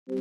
Okay,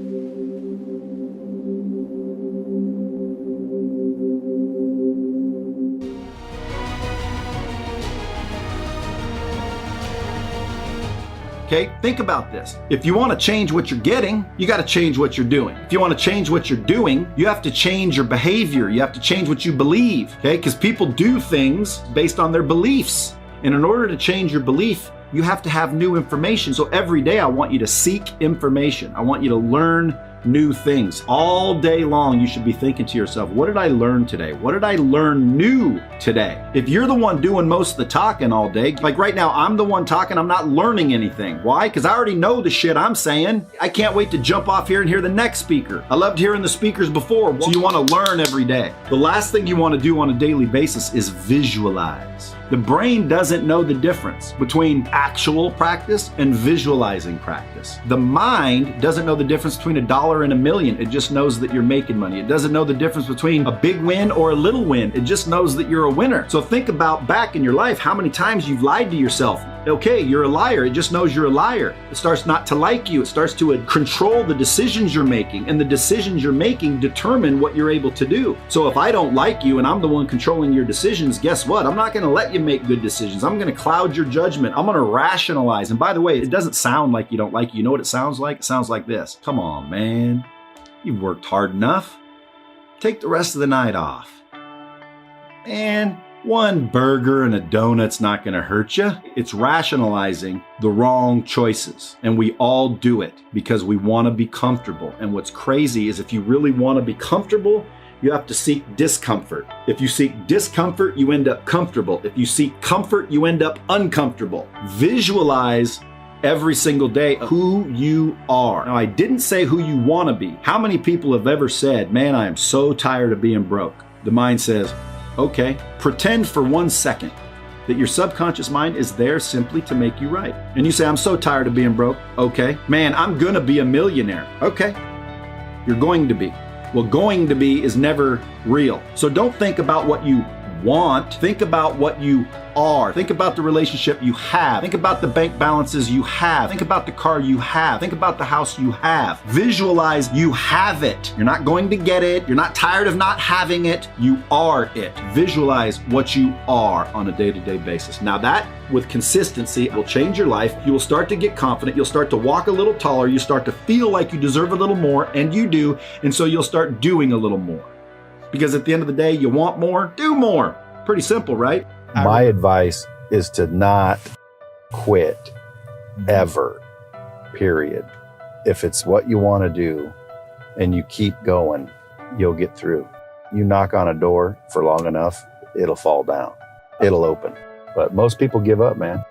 think about this. If you want to change what you're getting, you got to change what you're doing. If you want to change what you're doing, you have to change your behavior. You have to change what you believe, okay? Because people do things based on their beliefs. And in order to change your belief, you have to have new information. So every day I want you to seek information. I want you to learn new things. All day long, you should be thinking to yourself, what did I learn today? What did I learn new today? If you're the one doing most of the talking all day, like right now, I'm the one talking, I'm not learning anything. Why? Because I already know the shit I'm saying. I can't wait to jump off here and hear the next speaker. I loved hearing the speakers before, so you want to learn every day. The last thing you want to do on a daily basis is visualize. The brain doesn't know the difference between actual practice and visualizing practice. The mind doesn't know the difference between $1 and $1 million. It just knows that you're making money. It doesn't know the difference between a big win or a little win. It just knows that you're a winner. So think about back in your life, how many times you've lied to yourself. Okay, you're a liar. It just knows you're a liar. It starts not to like you. It starts to control the decisions you're making, and the decisions you're making determine what you're able to do. So if I don't like you and I'm the one controlling your decisions, guess what? I'm not going to let you make good decisions. I'm going to cloud your judgment. I'm going to rationalize. And by the way, it doesn't sound like you don't like you. You know what it sounds like? It sounds like this. Come on, man. You've worked hard enough. Take the rest of the night off. And one burger and a donut's not going to hurt you. It's rationalizing the wrong choices. And we all do it because we want to be comfortable. And what's crazy is if you really want to be comfortable, you have to seek discomfort. If you seek discomfort, you end up comfortable. If you seek comfort, you end up uncomfortable. Visualize every single day who you are. Now, I didn't say who you want to be. How many people have ever said, man, I am so tired of being broke? The mind says, okay, pretend for 1 second that your subconscious mind is there simply to make you right. And you say, I'm so tired of being broke. Okay. Man, I'm going to be a millionaire. Okay. You're going to be. Well, going to be is never real. So don't think about what you want. Think about what you are. Think about the relationship you have. Think about the bank balances you have. Think about the car you have. Think about the house you have. Visualize you have it. You're not going to get it. You're not tired of not having it. You are it. Visualize what you are on a day-to-day basis. Now that, with consistency, will change your life. You will start to get confident. You'll start to walk a little taller. You start to feel like you deserve a little more, and you do. And so you'll start doing a little more. Because at the end of the day, you want more, do more. Pretty simple, right? My advice is to not quit ever, period. If it's what you want to do and you keep going, you'll get through. You knock on a door for long enough, it'll fall down. It'll open. But most people give up, man.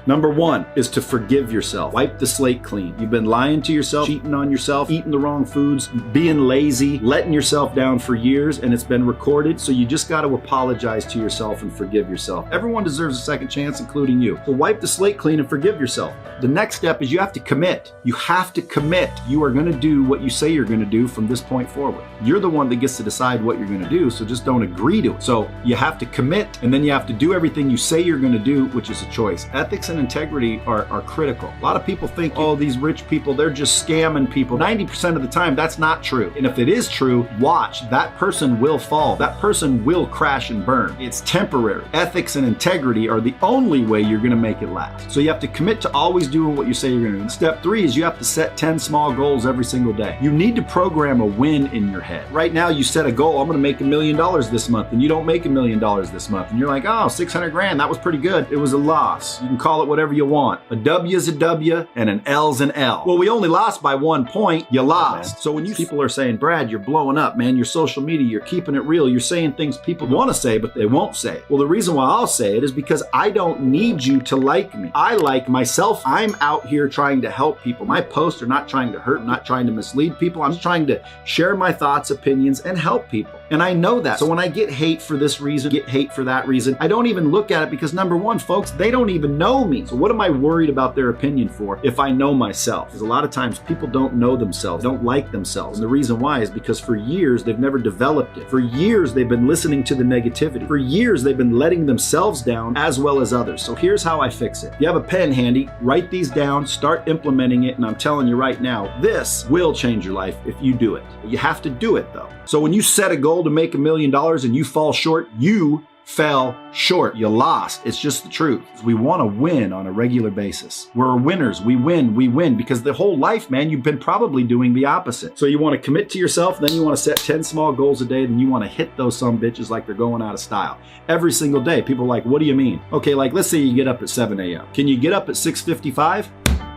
Number 1 is to forgive yourself. Wipe the slate clean. You've been lying to yourself, cheating on yourself, eating the wrong foods, being lazy, letting yourself down for years, and it's been recorded. So you just got to apologize to yourself and forgive yourself. Everyone deserves a second chance, including you. So wipe the slate clean and forgive yourself. The next step is you have to commit. You have to commit. You are going to do what you say you're going to do from this point forward. You're the one that gets to decide what you're going to do, so just don't agree to it. So you have to commit, and then you have to do everything you say you're going to do, which is a choice. Ethics and integrity are critical. A lot of people think, oh, these rich people, they're just scamming people. 90% of the time, that's not true. And if it is true, watch. That person will fall. That person will crash and burn. It's temporary. Ethics and integrity are the only way you're going to make it last. So you have to commit to always doing what you say you're going to do. Step 3 is you have to set 10 small goals every single day. You need to program a win in your head. Right now, you set a goal, I'm going to make $1 million this month, and you don't make $1 million this month. And you're like, oh, 600 grand, that was pretty good. It was a loss. You can call it whatever you want. A W is a W and an L's an L. Well, we only lost by 1 point. You lost. So when people are saying, Brad, you're blowing up, man, your social media, you're keeping it real. You're saying things people want to say, but they won't say. Well, the reason why I'll say it is because I don't need you to like me. I like myself. I'm out here trying to help people. My posts are not trying to hurt, not trying to mislead people. I'm just trying to share my thoughts, opinions, and help people. And I know that. So when I get hate for this reason, get hate for that reason, I don't even look at it because number one, folks, they don't even know me. So what am I worried about their opinion for if I know myself? Because a lot of times people don't know themselves, don't like themselves. And the reason why is because for years they've never developed it. For years they've been listening to the negativity. For years they've been letting themselves down as well as others. So here's how I fix it. If you have a pen handy, write these down, start implementing it. And I'm telling you right now, this will change your life if you do it. You have to do it though. So when you set a goal to make $1 million and you fall short, you fell short. You lost. It's just the truth. We want to win on a regular basis. We're winners. We win because the whole life, man, you've been probably doing the opposite. So you want to commit to yourself, then you want to set 10 small goals a day, then you want to hit those some bitches like they're going out of style. Every single day. People are like, what do you mean? Okay, like let's say you get up at 7 a.m. Can you get up at 6:55?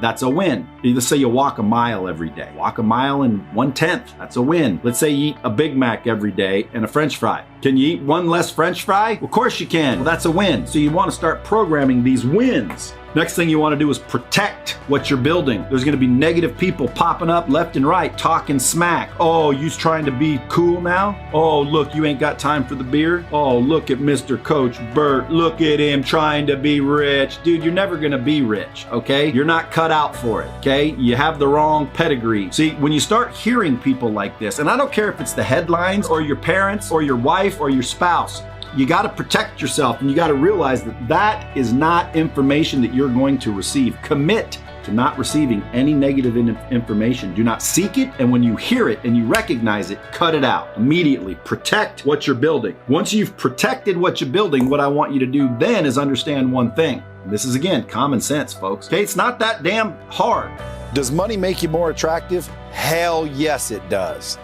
That's a win. Let's say you walk a mile every day. Walk a mile in 1/10. That's a win. Let's say you eat a Big Mac every day and a French fry. Can you eat one less French fry? Of course you can. Well, that's a win. So you want to start programming these wins. Next thing you want to do is protect what you're building. There's going to be negative people popping up left and right, talking smack. Oh, you's trying to be cool now? Oh, look, you ain't got time for the beer? Oh, look at Mr. Coach Burt. Look at him trying to be rich. Dude, you're never going to be rich, okay? You're not cut out for it, okay? You have the wrong pedigree. See, when you start hearing people like this, and I don't care if it's the headlines or your parents or your wife or your spouse, you got to protect yourself and you got to realize that that is not information that you're going to receive. Commit to not receiving any negative information. Do not seek it. And when you hear it and you recognize it, cut it out immediately. Protect what you're building. Once you've protected what you're building, what I want you to do then is understand one thing. And this is again, common sense, folks. Okay, it's not that damn hard. Does money make you more attractive? Hell yes, it does.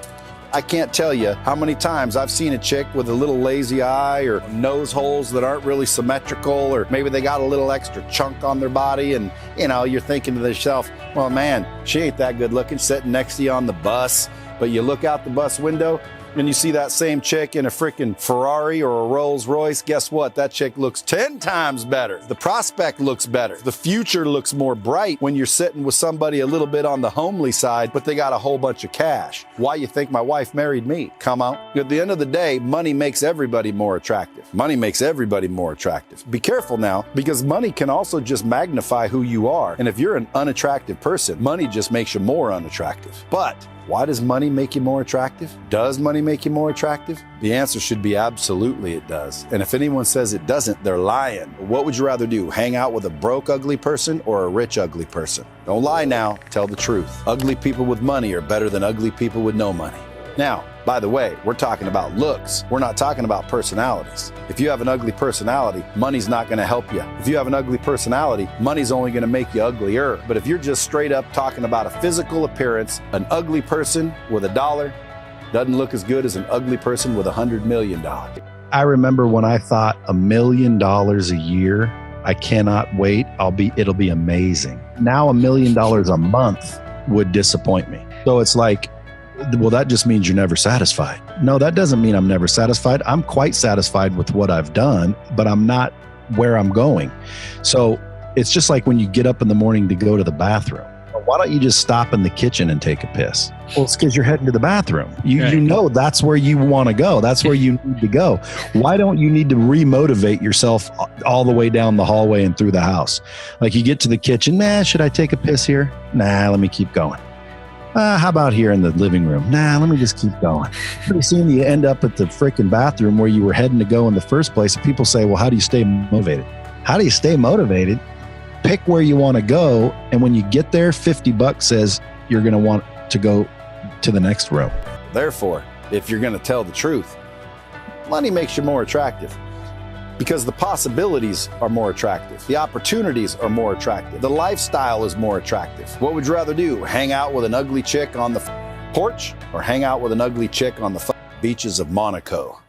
I can't tell you how many times I've seen a chick with a little lazy eye or nose holes that aren't really symmetrical, or maybe they got a little extra chunk on their body, and you're thinking to yourself, well, man, she ain't that good looking sitting next to you on the bus. But you look out the bus window and you see that same chick in a freaking Ferrari or a Rolls Royce. Guess what? That chick looks 10 times better. The prospect looks better. The future looks more bright when you're sitting with somebody a little bit on the homely side, but they got a whole bunch of cash. Why you think my wife married me? Come on. At the end of the day, money makes everybody more attractive. Money makes everybody more attractive. Be careful now, because money can also just magnify who you are. And if you're an unattractive person, money just makes you more unattractive. But why does money make you more attractive? Does money make you more attractive? The answer should be absolutely it does. And if anyone says it doesn't, they're lying. What would you rather do? Hang out with a broke, ugly person or a rich, ugly person? Don't lie now. Tell the truth. Ugly people with money are better than ugly people with no money. Now, by the way, we're talking about looks. We're not talking about personalities. If you have an ugly personality, money's not going to help you. If you have an ugly personality, money's only going to make you uglier. But if you're just straight up talking about a physical appearance, an ugly person with $1 doesn't look as good as an ugly person with $100 million. I remember when I thought $1 million a year, I cannot wait. It'll be amazing. Now $1 million a month would disappoint me. So it's like, well, that just means you're never satisfied. No, that doesn't mean I'm never satisfied. I'm quite satisfied with what I've done, but I'm not where I'm going. So it's just like when you get up in the morning to go to the bathroom. Why don't you just stop in the kitchen and take a piss? Well, it's because you're heading to the bathroom. You know that's where you want to go. That's where you need to go. Why don't you need to remotivate yourself all the way down the hallway and through the house? Like you get to the kitchen, should I take a piss here? Nah, let me keep going. How about here in the living room? Nah, let me just keep going. Pretty soon you end up at the freaking bathroom where you were heading to go in the first place. And people say, well, how do you stay motivated? How do you stay motivated? Pick where you want to go. And when you get there, $50 says you're going to want to go to the next row. Therefore, if you're going to tell the truth, money makes you more attractive. Because the possibilities are more attractive. The opportunities are more attractive. The lifestyle is more attractive. What would you rather do? Hang out with an ugly chick on the porch or hang out with an ugly chick on the beaches of Monaco?